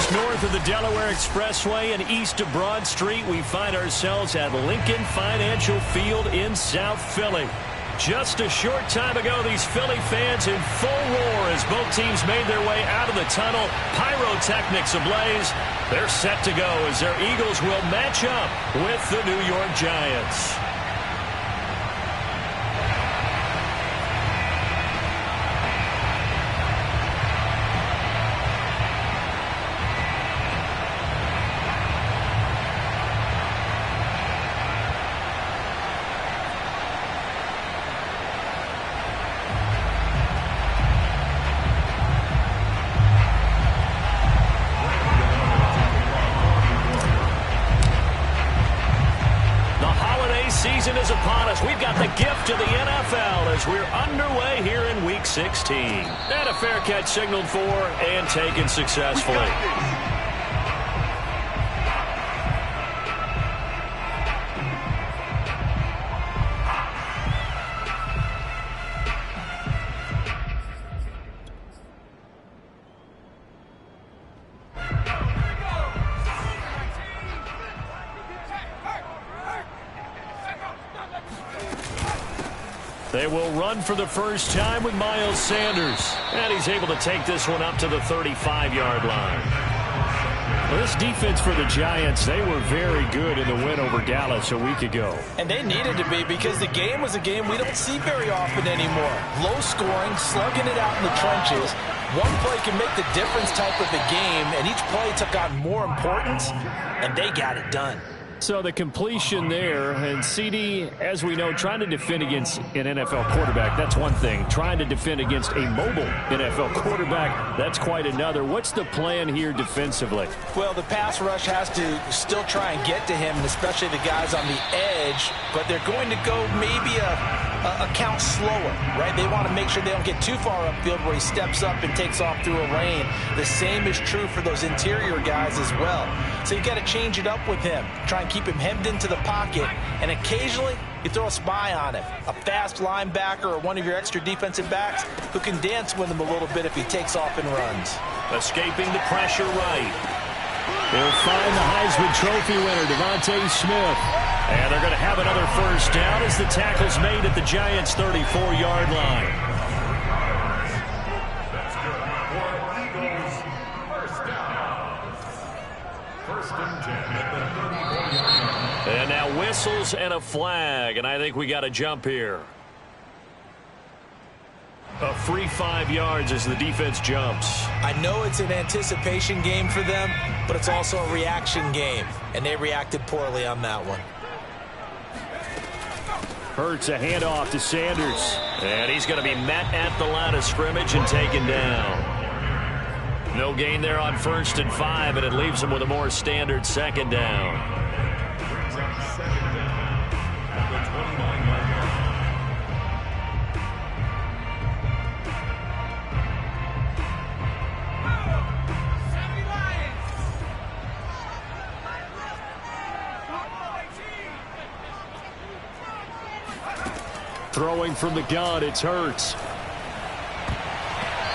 Just north of the Delaware Expressway and east of Broad Street, we find ourselves at Lincoln Financial Field in South Philly. Just a short time ago, these Philly fans in full roar as both teams made their way out of the tunnel. Pyrotechnics ablaze. They're set to go as their Eagles will match up with the New York Giants. Season is upon us. We've got the gift of the NFL as we're underway here in Week 16. And a fair catch signaled for and taken successfully. They will run for the first time with Miles Sanders. And he's able to take this one up to the 35-yard line. Well, this defense for the Giants, they were very good in the win over Dallas a week ago. And they needed to be because the game was a game we don't see very often anymore. Low scoring, slugging it out in the trenches. One play can make the difference type of the game, and each play took on more importance, and they got it done. So the completion there, and CD, as we know, trying to defend against an NFL quarterback, that's one thing. Trying to defend against a mobile NFL quarterback, that's quite another. What's the plan here defensively? Well, the pass rush has to still try and get to him, and especially the guys on the edge, but they're going to go maybe a count slower, right? They want to make sure they don't get too far upfield where he steps up and takes off through a lane. The same is true for those interior guys as well. So you got to change it up with him. Try and keep him hemmed into the pocket, and occasionally you throw a spy on him. A fast linebacker or one of your extra defensive backs who can dance with him a little bit if he takes off and runs. Escaping the pressure right. They'll find the Heisman Trophy winner, Devontae Smith. And they're going to have another first down as the tackle's made at the Giants' 34-yard line. And now whistles and a flag, and I think we got a jump here. A free 5 yards as the defense jumps. I know it's an anticipation game for them, but it's also a reaction game, and they reacted poorly on that one. Hurts a handoff to Sanders. And he's going to be met at the line of scrimmage and taken down. No gain there on 1st and 5, and it leaves him with a more standard 2nd down. Throwing from the gun, it's Hurts.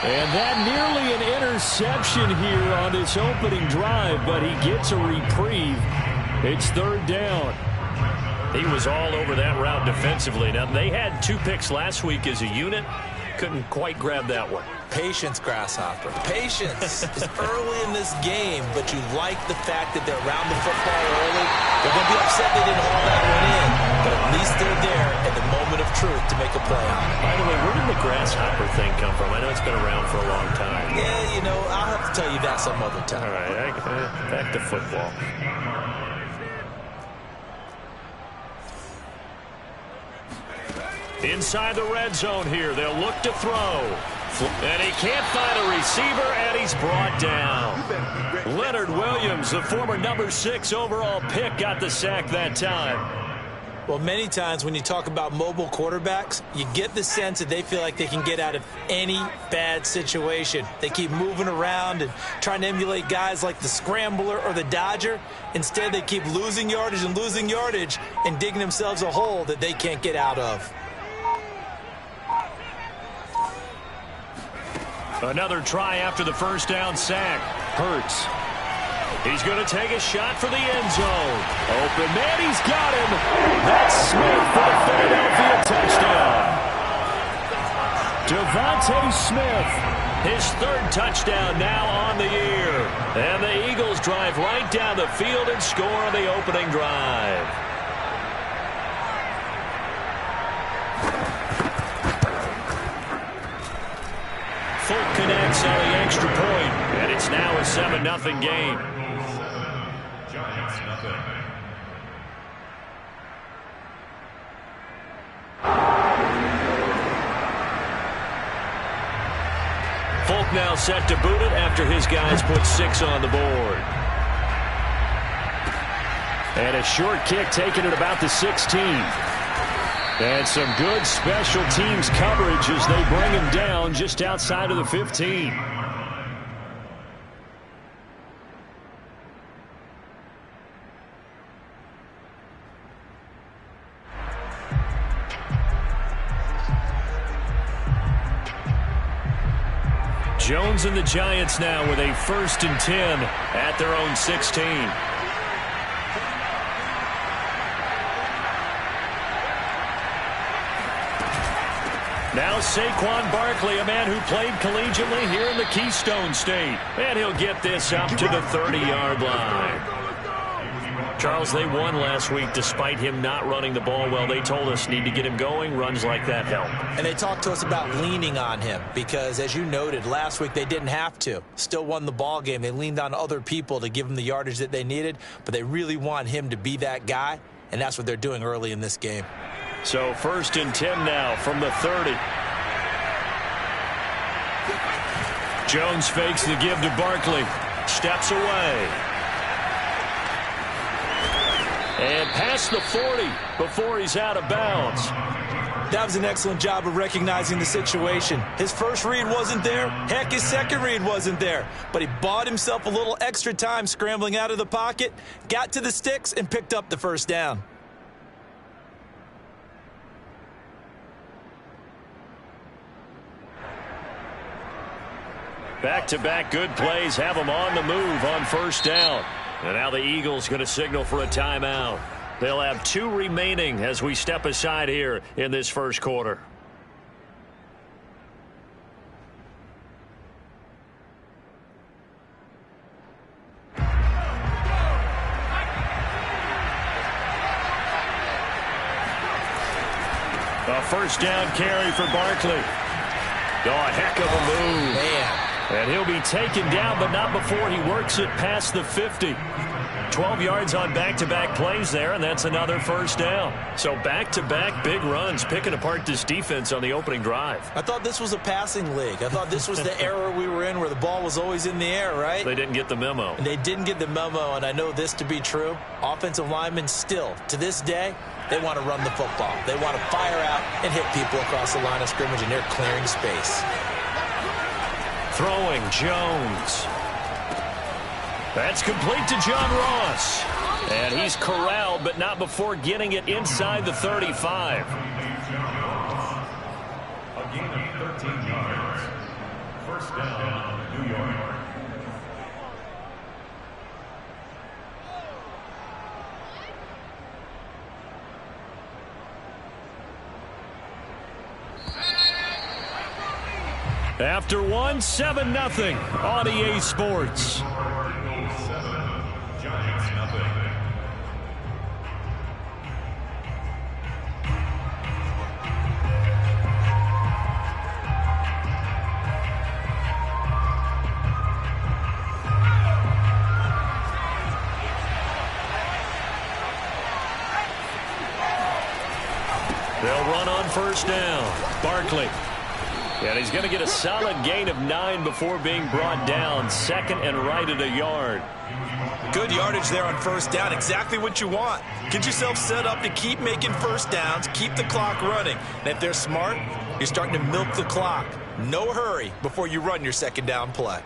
And that nearly an interception here on this opening drive, but he gets a reprieve. It's 3rd down. He was all over that route defensively. Now, they had 2 picks last week as a unit. Couldn't quite grab that one. Patience, Grasshopper. Patience is early in this game, but you like the fact that they're around the football early. They're going to be upset they didn't haul that one in, but at least they're there at the moment of truth to make a play on it. By the way, where did the Grasshopper thing come from? I know it's been around for a long time. Yeah, you know, I'll have to tell you that some other time. All right, back to football. Inside the red zone here, they'll look to throw. And he can't find a receiver, and he's brought down. Leonard Williams, the former number 6 overall pick, got the sack that time. Well, many times when you talk about mobile quarterbacks, you get the sense that they feel like they can get out of any bad situation. They keep moving around and trying to emulate guys like the Scrambler or the Dodger. Instead, they keep losing yardage and digging themselves a hole that they can't get out of. Another try after the first down sack. Hurts He's going to take a shot for the end zone. Open man, he's got him. That's Smith for the Philadelphia touchdown. Devontae Smith, his third touchdown now on the year. And the Eagles drive right down the field and score on the opening drive. Folk connects on the extra point, and it's now a 7-0 game. Giants, nothing. Folk now set to boot it after his guys put 6 on the board. And a short kick taken at about the 16. And some good special teams coverage as they bring him down just outside of the 15. Jones and the Giants now with a 1st and 10 at their own 16. Now Saquon Barkley, a man who played collegiately here in the Keystone State. And he'll get this up to the 30-yard line. Charles, they won last week despite him not running the ball well. They told us need to get him going. Runs like that help. And they talked to us about leaning on him because, as you noted, last week they didn't have to. Still won the ball game. They leaned on other people to give them the yardage that they needed, but they really want him to be that guy, and that's what they're doing early in this game. So 1st and 10 now from the 30. Jones fakes the give to Barkley. Steps away. And past the 40 before he's out of bounds. That was an excellent job of recognizing the situation. His first read wasn't there. Heck, his second read wasn't there. But he bought himself a little extra time scrambling out of the pocket, got to the sticks, and picked up the 1st down. Back-to-back good plays have them on the move on 1st down. And now the Eagles going to signal for a timeout. They'll have 2 remaining as we step aside here in this 1st quarter. A 1st down carry for Barkley. Oh, a heck of a move. Man. And he'll be taken down, but not before he works it past the 50. 12 yards on back-to-back plays there, and that's another 1st down. So back-to-back big runs, picking apart this defense on the opening drive. I thought this was a passing league. I thought this was the era we were in where the ball was always in the air, right? They didn't get the memo. And they didn't get the memo, and I know this to be true. Offensive linemen still, to this day, they want to run the football. They want to fire out and hit people across the line of scrimmage, and they're clearing space. Throwing Jones. That's complete to John Ross. And he's corralled, but not before getting it inside the 35. A gain of 13 yards. 1st down, New York. After 1, 7-0 on EA Sports. 7, Giants, nothing. They'll run on 1st down. Barkley. And he's going to get a solid gain of 9 before being brought down. 2nd and right at a yard. Good yardage there on 1st down. Exactly what you want. Get yourself set up to keep making 1st downs, keep the clock running. And if they're smart, you're starting to milk the clock. No hurry before you run your 2nd down play.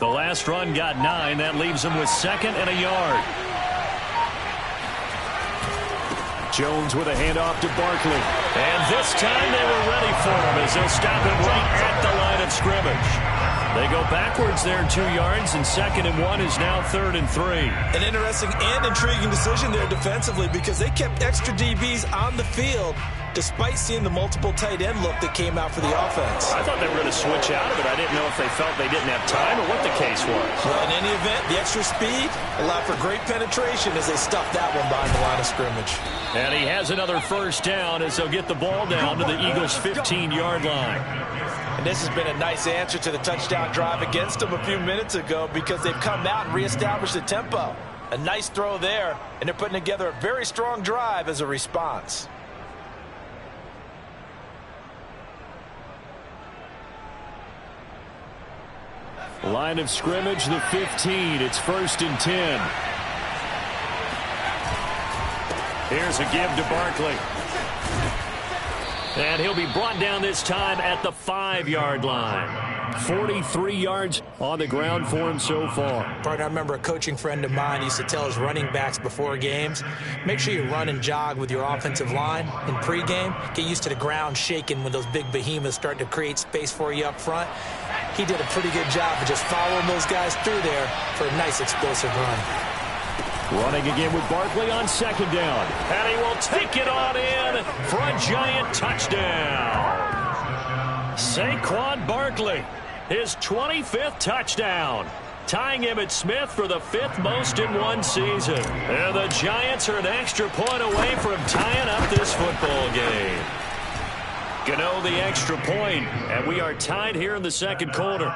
The last run got 9. That leaves him with 2nd and a yard. Jones with a handoff to Barkley. And this time they were ready for him as they'll stop him right at the line of scrimmage. They go backwards there 2 yards, and 2nd and 1 is now 3rd and 3. An interesting and intriguing decision there defensively because they kept extra DBs on the field despite seeing the multiple tight end look that came out for the offense. I thought they were going to switch out of it. I didn't know if they felt they didn't have time or what the case was. Well, in any event, the extra speed allowed for great penetration as they stuffed that one behind the line of scrimmage. And he has another first down as they'll get the ball down to the Eagles' 15-yard line. And this has been a nice answer to the touchdown drive against them a few minutes ago because they've come out and reestablished the tempo. A nice throw there, and they're putting together a very strong drive as a response. Line of scrimmage, the 15. It's 1st and 10. Here's a give to Barkley. And he'll be brought down this time at the 5-yard line. 43 yards on the ground for him so far. Partner, I remember a coaching friend of mine used to tell his running backs before games, make sure you run and jog with your offensive line in pregame. Get used to the ground shaking when those big behemoths start to create space for you up front. He did a pretty good job of just following those guys through there for a nice explosive run. Running again with Barkley on 2nd down. And he will take it on in for a giant touchdown. Saquon Barkley, his 25th touchdown, tying Emmitt Smith for the 5th most in one season. And the Giants are an extra point away from tying up this football game. Gano the extra point, and we are tied here in the 2nd quarter.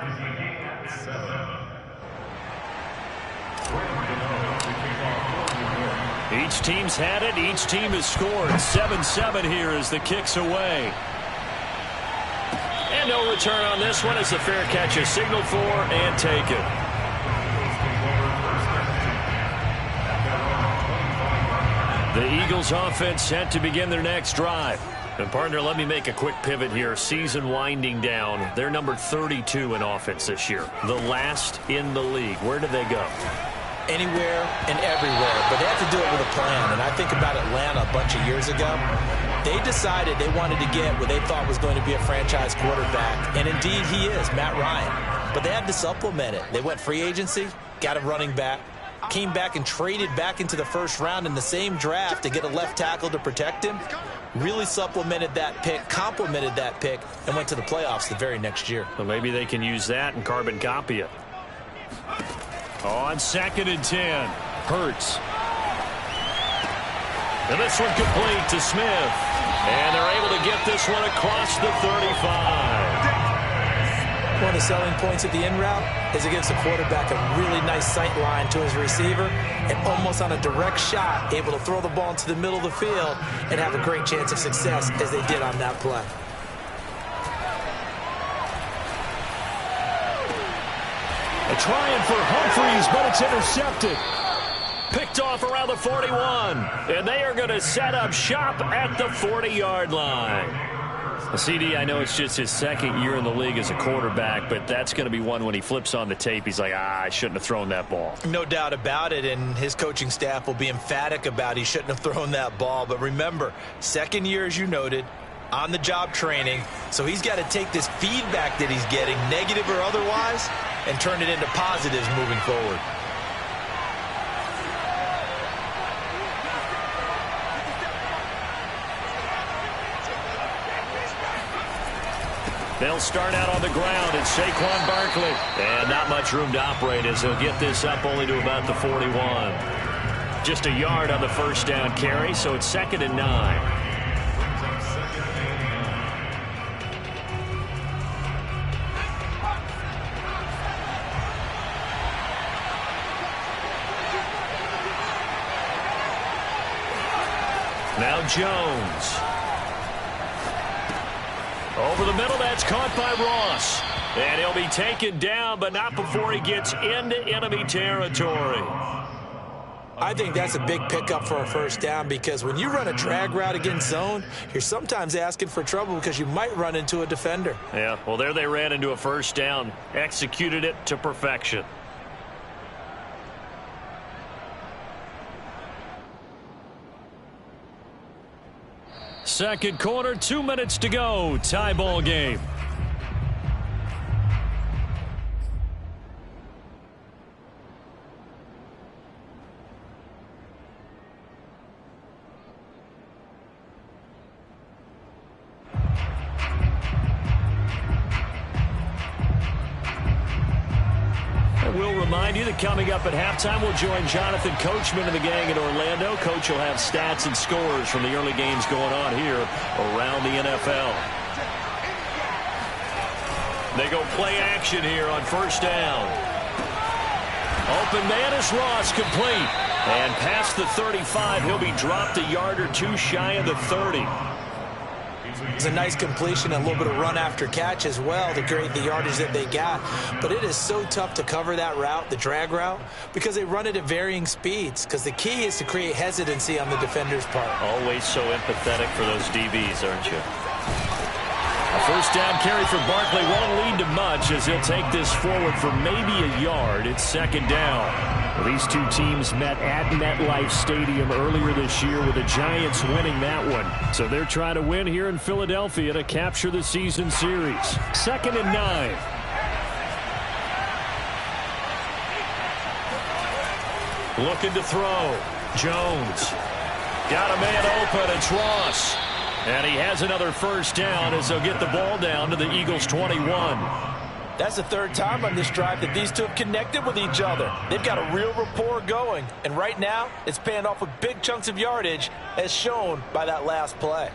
Each team's had it. Each team has scored. 7-7 here as the kick's away. And no return on this one as the fair catch is signaled for and taken. The Eagles offense set to begin their next drive. And, partner, let me make a quick pivot here. Season winding down. They're number 32 in offense this year. The last in the league. Where do they go? Anywhere and everywhere, but they have to do it with a plan. And I think about Atlanta a bunch of years ago. They decided they wanted to get what they thought was going to be a franchise quarterback, and indeed he is, Matt Ryan. But they had to supplement it. They went free agency, got a running back, came back and traded back into the 1st round in the same draft to get a left tackle to protect him. Really supplemented that pick, complemented that pick, and went to the playoffs the very next year. Well, maybe they can use that and carbon copy it. On 2nd and 10, Hurts. And this one complete to Smith. And they're able to get this one across the 35. One of the selling points of the in route is it gives the quarterback a really nice sight line to his receiver and almost on a direct shot able to throw the ball into the middle of the field and have a great chance of success as they did on that play. Trying for Humphreys, but it's intercepted. Picked off around the 41. And they are going to set up shop at the 40-yard line. CD, I know it's just his 2nd year in the league as a quarterback, but that's going to be one when he flips on the tape. He's like, I shouldn't have thrown that ball. No doubt about it, and his coaching staff will be emphatic about he shouldn't have thrown that ball. But remember, 2nd year, as you noted, on-the-job training, so he's got to take this feedback that he's getting, negative or otherwise, and turn it into positives moving forward. They'll start out on the ground. It's Saquon Barkley. And not much room to operate as they'll get this up only to about the 41. Just a yard on the 1st down carry, so it's 2nd and 9. Now Jones. Over the middle, that's caught by Ross. And he'll be taken down, but not before he gets into enemy territory. I think that's a big pickup for a first down because when you run a drag route against zone, you're sometimes asking for trouble because you might run into a defender. Yeah, well, there they ran into a first down, executed it to perfection. Second quarter, 2 minutes to go. Tie ball game. We'll remind you that coming up at halftime, we'll join Jonathan Coachman and the gang in Orlando. Coach will have stats and scores from the early games going on here around the NFL. They go play action here on first down. Open man is Ross, complete. And past the 35, he'll be dropped a yard or two shy of the 30. It's a nice completion and a little bit of run after catch as well to create the yardage that they got. But it is so tough to cover that route, the drag route, because they run it at varying speeds. Because the key is to create hesitancy on the defender's part. Always so empathetic for those DBs, aren't you? A first down carry for Barkley won't lead to much as he'll take this forward for maybe a yard. It's second down. Well, these two teams met at MetLife Stadium earlier this year with the Giants winning that one. So they're trying to win here in Philadelphia to capture the season series. 2nd and 9. Looking to throw. Jones. Got a man open. It's Ross. And he has another first down as they'll get the ball down to the Eagles' 21. That's the third time on this drive that these two have connected with each other. They've got a real rapport going. And right now, it's paying off with big chunks of yardage as shown by that last play.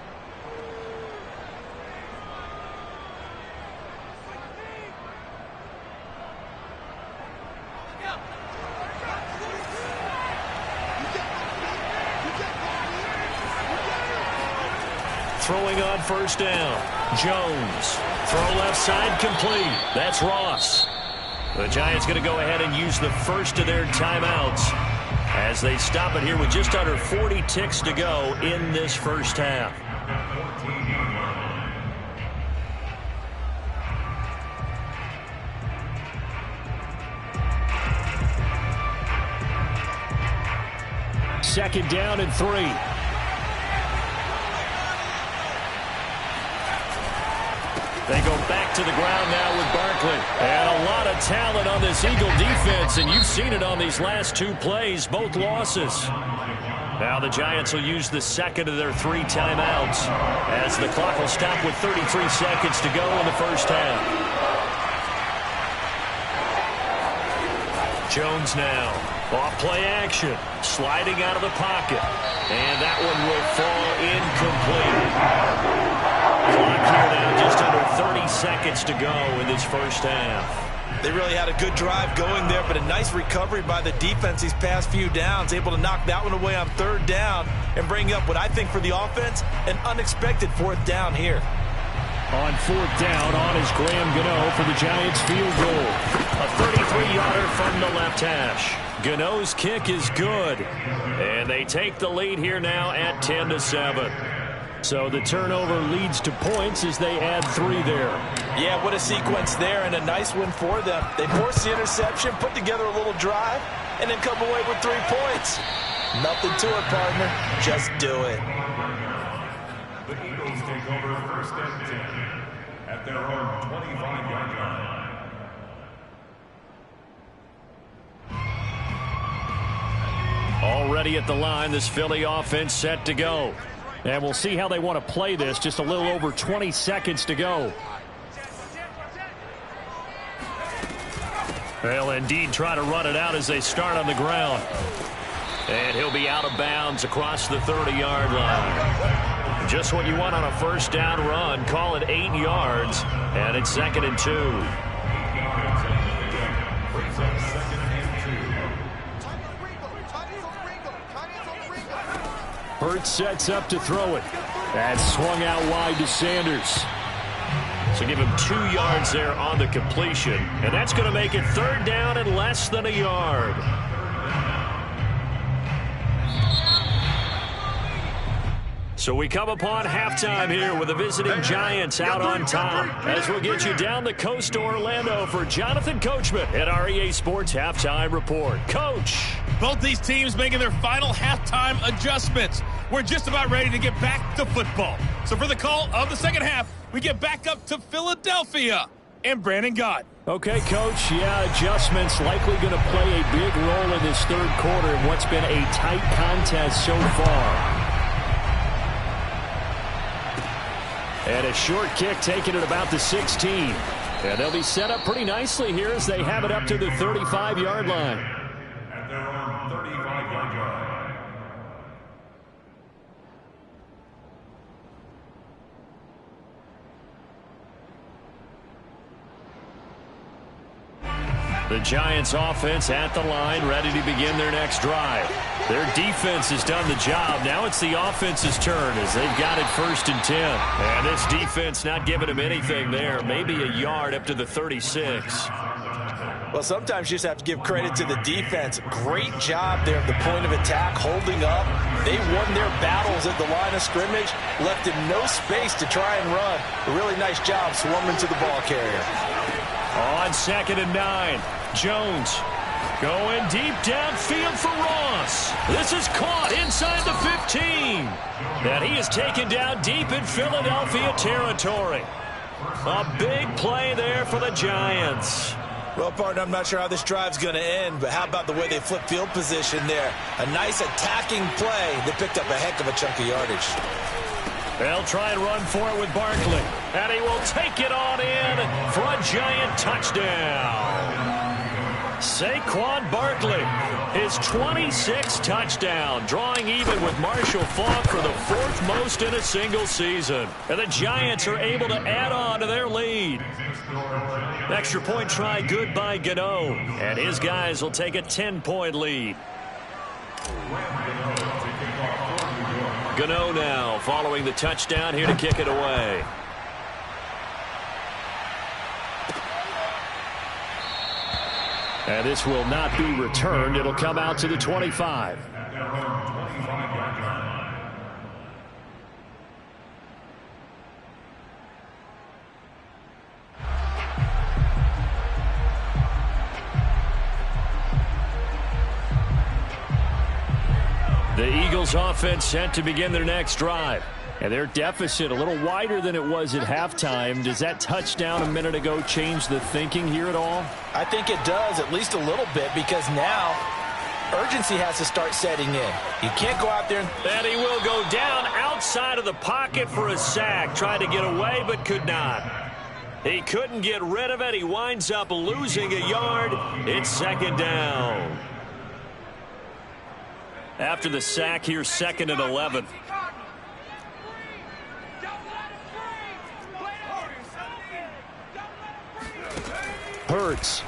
Throwing on first down. Jones. Throw left side complete. That's Ross. The Giants going to go ahead and use the first of their timeouts as they stop it here with just under 40 ticks to go in this first half. Second down and 3. They go back to the ground now with Barkley. And a lot of talent on this Eagle defense, and you've seen it on these last two plays, both losses. Now the Giants will use the second of their 3 timeouts as the clock will stop with 33 seconds to go in the first half. Jones now. Off play action. Sliding out of the pocket. And that one will fall incomplete. Clock here now, just under 30 seconds to go in this first half. They really had a good drive going there, but a nice recovery by the defense these past few downs, able to knock that one away on third down and bring up what I think for the offense, an unexpected fourth down here. On fourth down, on is Graham Gano for the Giants field goal. A 33-yarder from the left hash. Gano's kick is good, and they take the lead here now at 10-7. So the turnover leads to points as they add 3 there. Yeah, what a sequence there, and a nice win for them. They force the interception, put together a little drive, and then come away with 3 points. Nothing to it, partner. Just do it. The Eagles take over first and 10 at their own 25-yard line. Already at the line, this Philly offense set to go. And we'll see how they want to play this. Just a little over 20 seconds to go. They'll indeed try to run it out as they start on the ground. And he'll be out of bounds across the 30-yard line. Just what you want on a first down run. Call it 8 yards. And it's 2nd and 2. Hurts sets up to throw it. That's swung out wide to Sanders. So give him 2 yards there on the completion. And that's going to make it third down and less than a yard. So we come upon halftime here with the visiting Giants out on top. As we'll get you down the coast to Orlando for Jonathan Coachman at our EA Sports Halftime Report. Coach. Both these teams making their final halftime adjustments. We're just about ready to get back to football. So for the call of the second half, we get back up to Philadelphia and Brandon Gott. Okay, Coach. Yeah, adjustments likely going to play a big role in this third quarter in what's been a tight contest so far. And a short kick taken at about the 16. And they'll be set up pretty nicely here as they have it up to the 35-yard line. At their own 35-yard line. The Giants offense at the line, ready to begin their next drive. Their defense has done the job. Now it's the offense's turn as they've got it 1st and 10. And this defense not giving them anything there. Maybe a yard up to the 36. Well, sometimes you just have to give credit to the defense. Great job there at the point of attack, holding up. They won their battles at the line of scrimmage, left him no space to try and run. A really nice job swarming to the ball carrier. On 2nd and 9, Jones going deep downfield for Ross. This is caught inside the 15. And he is taken down deep in Philadelphia territory. A big play there for the Giants. Well, partner, I'm not sure how this drive's going to end, but how about the way they flip field position there? A nice attacking play. They picked up a heck of a chunk of yardage. They'll try and run for it with Barkley. And he will take it on in for a Giant touchdown. Saquon Barkley, his 26th touchdown, drawing even with Marshall Faulk for the 4th most in a single season. And the Giants are able to add on to their lead. Extra point try good by Gano. And his guys will take a 10-point lead. Gano now following the touchdown here to kick it away. And this will not be returned. It'll come out to the 25. The Eagles offense set to begin their next drive. And their deficit a little wider than it was at halftime. Does that touchdown a minute ago change the thinking here at all? I think it does, at least a little bit, because now urgency has to start setting in. You can't go out there and he will go down outside of the pocket for a sack. Tried to get away but could not. He couldn't get rid of it. He winds up losing a yard. It's 2nd down. After the sack here, 2nd and 11. Hurts.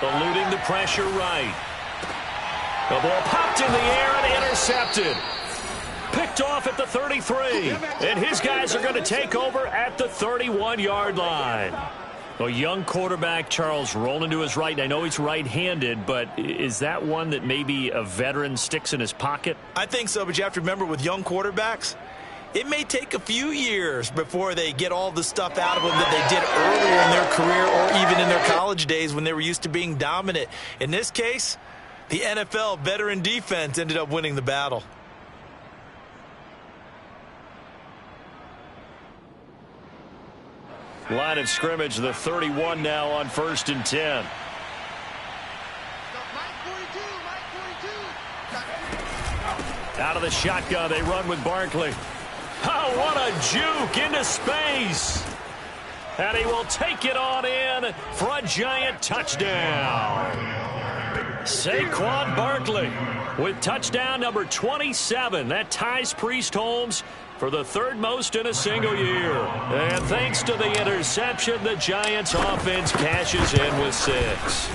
Eluding the pressure right. The ball popped in the air and intercepted. Picked off at the 33. And his guys are going to take over at the 31-yard line. A young quarterback, Charles, rolling to his right. I know he's right-handed, but is that one that maybe a veteran sticks in his pocket? I think so, but you have to remember with young quarterbacks, it may take a few years before they get all the stuff out of them that they did earlier in their career or even in their college days when they were used to being dominant. In this case, the NFL veteran defense ended up winning the battle. Line of scrimmage, the 31 now on 1st and 10. Out of the shotgun, they run with Barkley. Oh, what a juke into space. And he will take it on in for a Giant touchdown. Saquon Barkley with touchdown number 27. That ties Priest Holmes for the 3rd most in a single year. And thanks to the interception, the Giants offense cashes in with 6.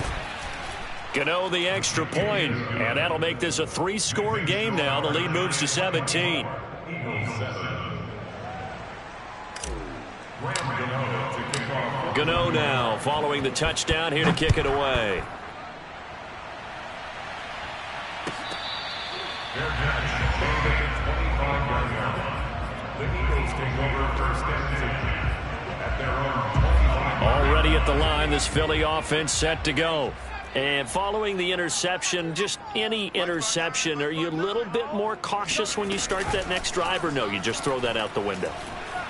Gano the extra point, and that'll make this a 3-score game now. The lead moves to 17. Gano now following the touchdown here to kick it away. take over first and 10 at their own 25. Already at the line, this Philly offense set to go. And following the interception, just any interception, are you a little bit more cautious when you start that next drive, or no, you just throw that out the window?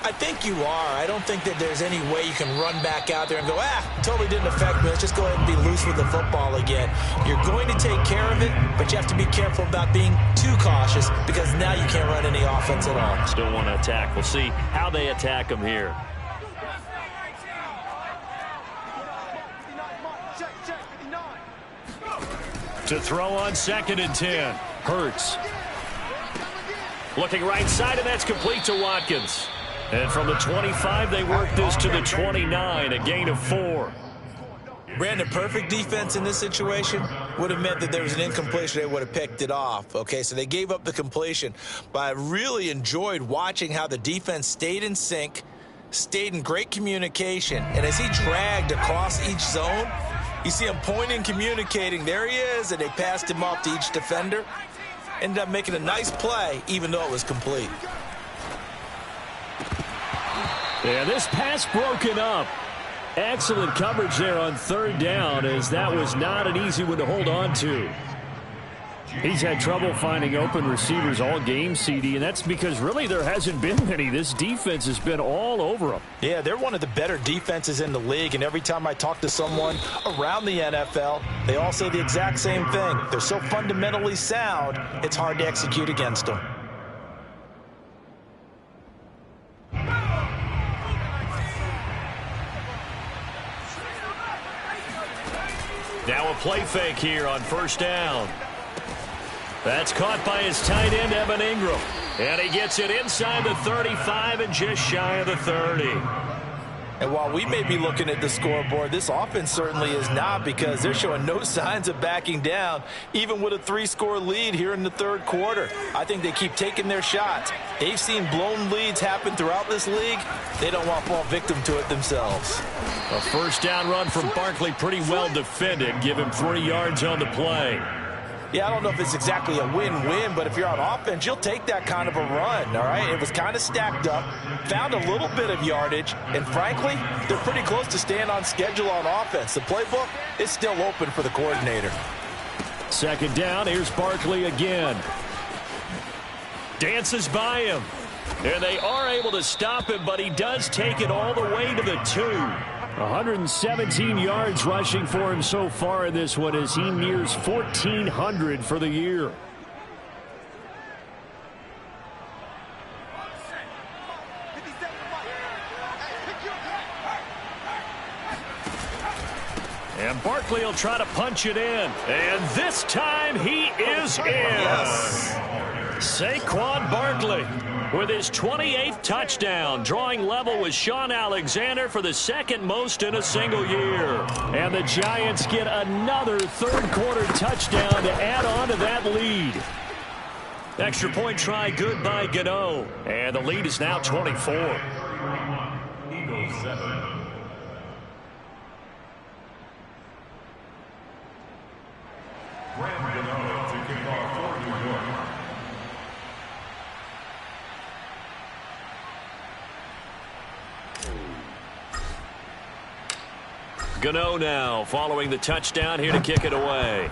I think you are. I don't think that there's any way you can run back out there and go, totally didn't affect me. Let's just go ahead and be loose with the football again. You're going to take care of it, but you have to be careful about being too cautious because now you can't run any offense at all. Still want to attack. We'll see how they attack them here. To throw on 2nd and 10. Hurts. Looking right side, and that's complete to Watkins. And from the 25, they work this to the 29, a gain of 4. Brandon, perfect defense in this situation would have meant that there was an incompletion. They would have picked it off. Okay, so they gave up the completion. But I really enjoyed watching how the defense stayed in sync, stayed in great communication. And as he dragged across each zone, you see him pointing, communicating. There he is, and they passed him off to each defender. Ended up making a nice play, even though it was complete. Yeah, this pass broken up. Excellent coverage there on 3rd down, as that was not an easy one to hold on to. He's had trouble finding open receivers all game, CD, and that's because really there hasn't been many. This defense has been all over them. Yeah, they're one of the better defenses in the league, and every time I talk to someone around the NFL, they all say the exact same thing. They're so fundamentally sound, it's hard to execute against them. Now a play fake here on 1st down. That's caught by his tight end, Evan Ingram. And he gets it inside the 35 and just shy of the 30. And while we may be looking at the scoreboard, this offense certainly is not, because they're showing no signs of backing down, even with a 3-score lead here in the 3rd quarter. I think they keep taking their shots. They've seen blown leads happen throughout this league. They don't want to fall victim to it themselves. A 1st down run from Barkley, pretty well defended. Give him 3 yards on the play. Yeah, I don't know if it's exactly a win-win, but if you're on offense, you'll take that kind of a run, all right? It was kind of stacked up, found a little bit of yardage, and frankly, they're pretty close to staying on schedule on offense. The playbook is still open for the coordinator. 2nd down, here's Barkley again. Dances by him. And they are able to stop him, but he does take it all the way to the 2. 117 yards rushing for him so far in this one, as he nears 1,400 for the year. And Barkley will try to punch it in. And this time he is in. Yes. Saquon Barkley with his 28th touchdown, drawing level with Sean Alexander for the 2nd most in a single year. And the Giants get another 3rd quarter touchdown to add on to that lead. Extra point try good by Gano. And the lead is now 24. Eagles 7. Graham Gano to kick off for New York. Gano now following the touchdown, here to kick it away.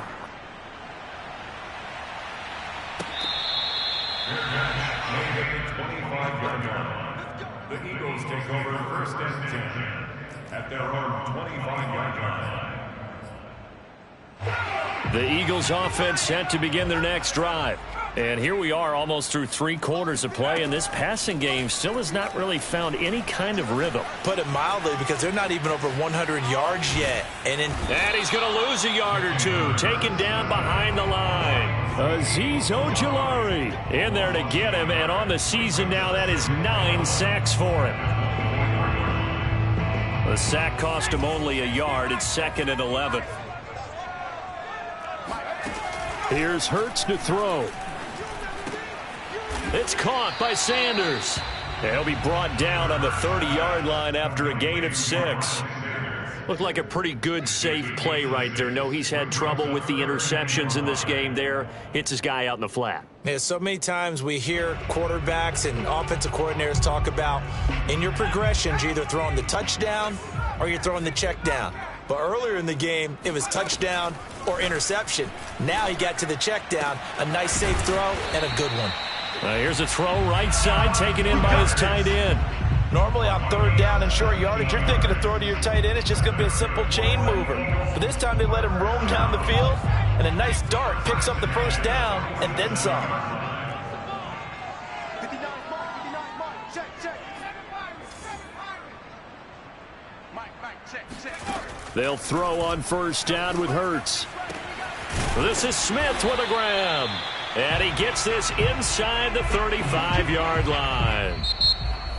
The Eagles take over 1st and 10 at their own 25-yard line. The Eagles offense set to begin their next drive. And here we are almost through 3 quarters of play, and this passing game still has not really found any kind of rhythm. Put it mildly, because they're not even over 100 yards yet. And he's going to lose a yard or 2, taken down behind the line. Azeez Ojulari in there to get him, and on the season now, that is 9 sacks for him. The sack cost him only a yard. It's 2nd and 11. Here's Hurts to throw. It's caught by Sanders. He'll be brought down on the 30-yard line after a gain of 6. Looked like a pretty good, safe play right there. No, he's had trouble with the interceptions in this game there. Hits his guy out in the flat. Yeah, so many times we hear quarterbacks and offensive coordinators talk about in your progressions, you're either throwing the touchdown or you're throwing the check down. But earlier in the game, it was touchdown or interception. Now he got to the check down, a nice safe throw and a good one. Here's a throw right side, taken in by his tight end. Normally on third down and short yardage, you're thinking of throwing to your tight end. It's just going to be a simple chain mover. But this time they let him roam down the field, and a nice dart picks up the first down and then some. They'll throw on first down with Hurts. This is Smith with a grab. And he gets this inside the 35-yard line.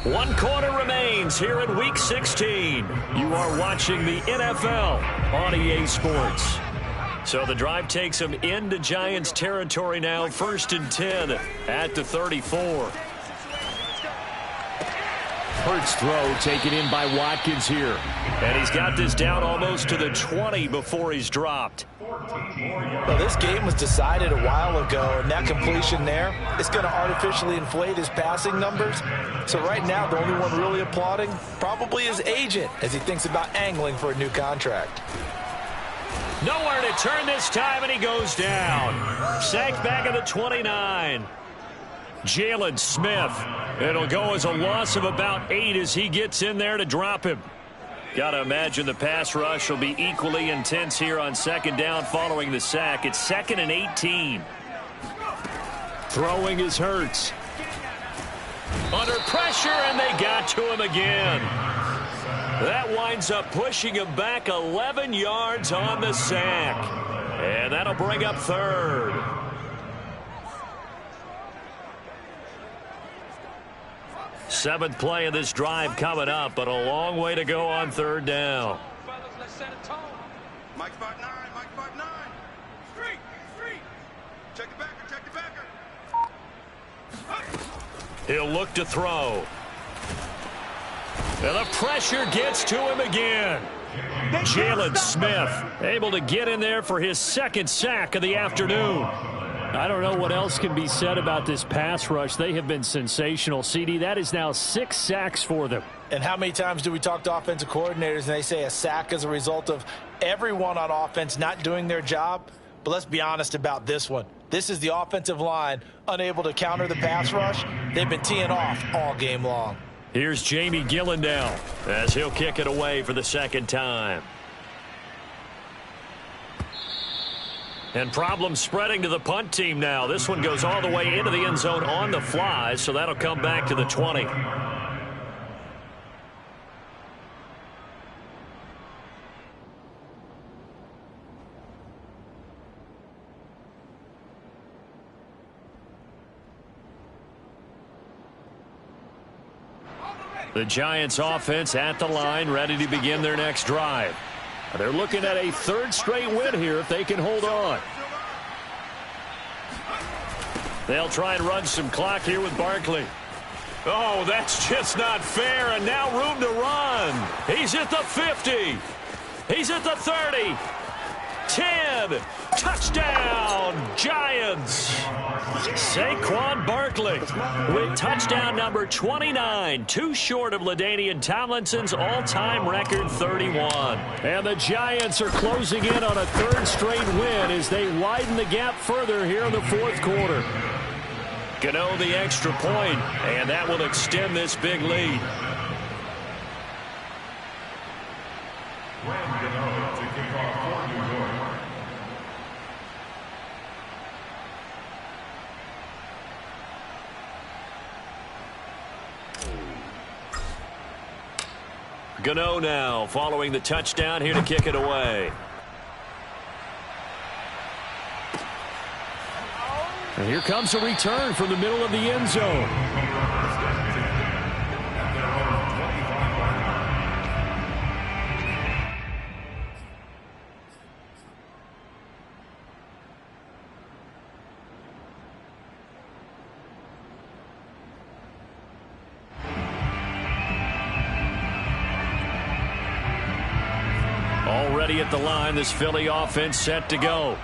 1 quarter remains here in Week 16. You are watching the NFL on EA Sports. So the drive takes them into Giants territory now. 1st and 10 at the 34. Hurts throw taken in by Watkins here. And he's got this down almost to the 20 before he's dropped. Well, this game was decided a while ago, and that completion there is going to artificially inflate his passing numbers. So right now, the only one really applauding probably his agent as he thinks about angling for a new contract. Nowhere to turn this time, and he goes down. Sacked back at the 29. Jalen Smith. It'll go as a loss of about 8 as he gets in there to drop him. Got to imagine the pass rush will be equally intense here on 2nd down following the sack. It's 2nd and 18. Throwing is Hurts. Under pressure, and they got to him again. That winds up pushing him back 11 yards on the sack. And that'll bring up 3rd. Seventh play of this drive coming up, but a long way to go on 3rd down. Mike 5-9, Mike 5-9. Street. Check the backer. He'll look to throw. And the pressure gets to him again. Jalen Smith able to get in there for his 2nd sack of the afternoon. I don't know what else can be said about this pass rush. They have been sensational, CD. That is now 6 sacks for them. And how many times do we talk to offensive coordinators and they say a sack is a result of everyone on offense not doing their job? But let's be honest about this one. This is the offensive line unable to counter the pass rush. They've been teeing off all game long. Here's Jamie Gillandale as he'll kick it away for the 2nd time. And problems spreading to the punt team now. This one goes all the way into the end zone on the fly, so that'll come back to the 20. The Giants offense at the line, ready to begin their next drive. They're looking at a 3rd straight win here if they can hold on. They'll try and run some clock here with Barkley. Oh, that's just not fair, and now room to run. He's at the 50. He's at the 30. 10. Touchdown, Giants. Saquon Barkley with touchdown number 29, too short of LaDainian Tomlinson's all-time record 31. And the Giants are closing in on a 3rd straight win as they widen the gap further here in the 4th quarter. Gano the extra point, and that will extend this big lead. Gano to kick off for New York. Gano now following the touchdown here to kick it away. And here comes a return from the middle of the end zone. ready at the line. This Philly offense set to go.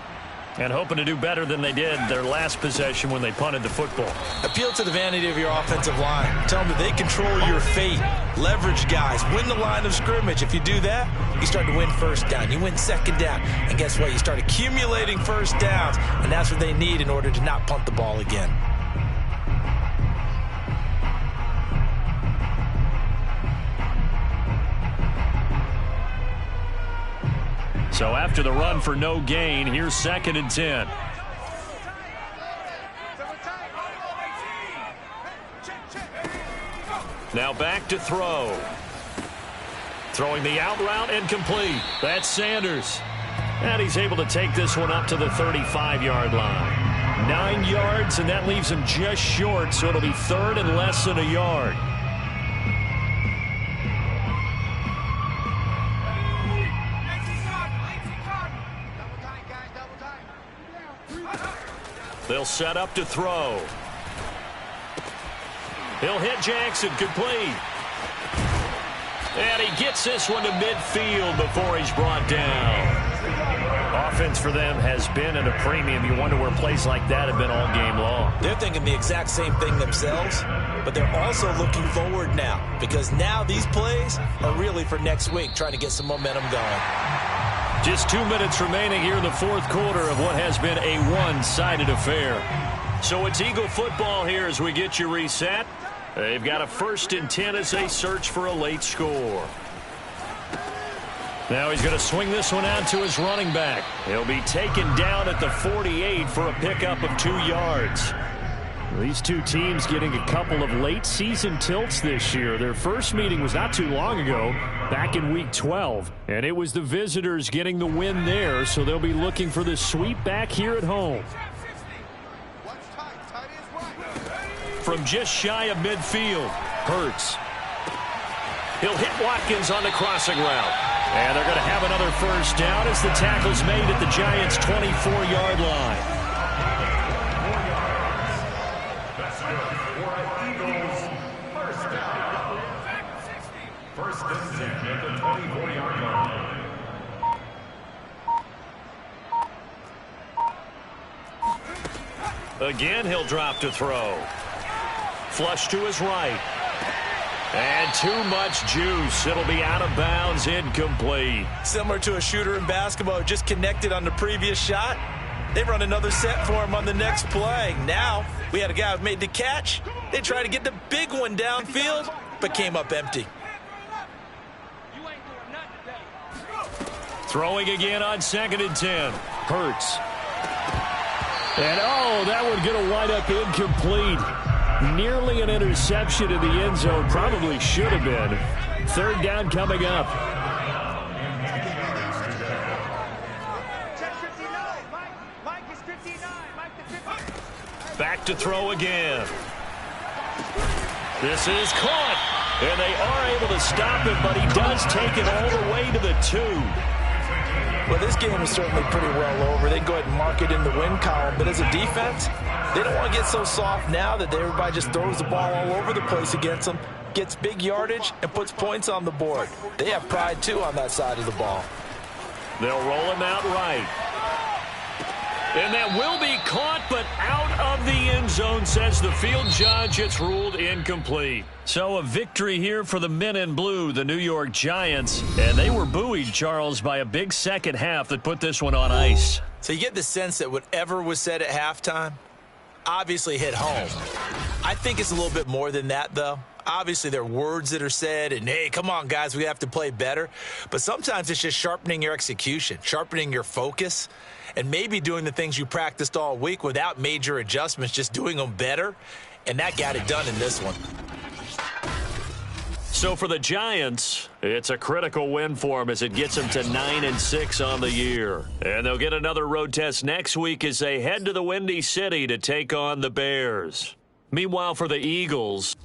And hoping to do better than they did their last possession when they punted the football. Appeal to the vanity of your offensive line. Tell them that they control your fate. Leverage guys. Win the line of scrimmage. If you do that, you start to win first down. You win second down. And guess what? You start accumulating first downs. And that's what they need in order to not punt the ball again. So after the run for no gain, here's 2nd and 10. Now back to throw. Throwing the out route and complete. That's Sanders. And he's able to take this one up to the 35-yard line. 9 yards, and that leaves him just short, so it'll be 3rd and less than a yard. They'll set up to throw. He'll hit Jackson, complete. And he gets this one to midfield before he's brought down. Offense for them has been at a premium. You wonder where plays like that have been all game long. They're thinking the exact same thing themselves, but they're also looking forward now, because now these plays are really for next week, trying to get some momentum going. Just 2 minutes remaining here in the 4th quarter of what has been a one-sided affair. So it's Eagle football here as we get you reset. They've got a 1st and 10 as they search for a late score. Now he's going to swing this one out to his running back. He'll be taken down at the 48 for a pickup of 2 yards. These two teams getting a couple of late-season tilts this year. Their first meeting was not too long ago, back in Week 12. And it was the visitors getting the win there, so they'll be looking for the sweep back here at home. From just shy of midfield, Hurts. He'll hit Watkins on the crossing route. And they're going to have another first down as the tackle's made at the Giants' 24-yard line. Again, he'll drop to throw. Flush to his right. And too much juice. It'll be out of bounds, incomplete. Similar to a shooter in basketball, just connected on the previous shot. They run another set for him on the next play. Now, we had a guy who made the catch. They tried to get the big one downfield, but came up empty. Throwing again on 2nd and 10. Hurts. And, oh, that one going to wind up incomplete. Nearly an interception in the end zone. Probably should have been. 3rd down coming up. Back to throw again. This is caught. And they are able to stop him, but he does take it all the way to the 2. Well, this game is certainly pretty well over. They can go ahead and mark it in the win column. But as a defense, they don't want to get so soft now that everybody just throws the ball all over the place against them, gets big yardage, and puts points on the board. They have pride, too, on that side of the ball. They'll roll him out right. And that will be caught, but out of the end zone, says the field judge. It's ruled incomplete. So a victory here for the men in blue, the New York Giants. And they were buoyed, Charles, by a big second half that put this one on ice. So you get the sense that whatever was said at halftime obviously hit home. I think it's a little bit more than that, though. Obviously, there are words that are said, and, hey, come on, guys, we have to play better. But sometimes it's just sharpening your execution, sharpening your focus, and maybe doing the things you practiced all week without major adjustments, just doing them better. And that got it done in this one. So for the Giants, it's a critical win for them as it gets them to 9-6 on the year. And they'll get another road test next week as they head to the Windy City to take on the Bears. Meanwhile, for the Eagles,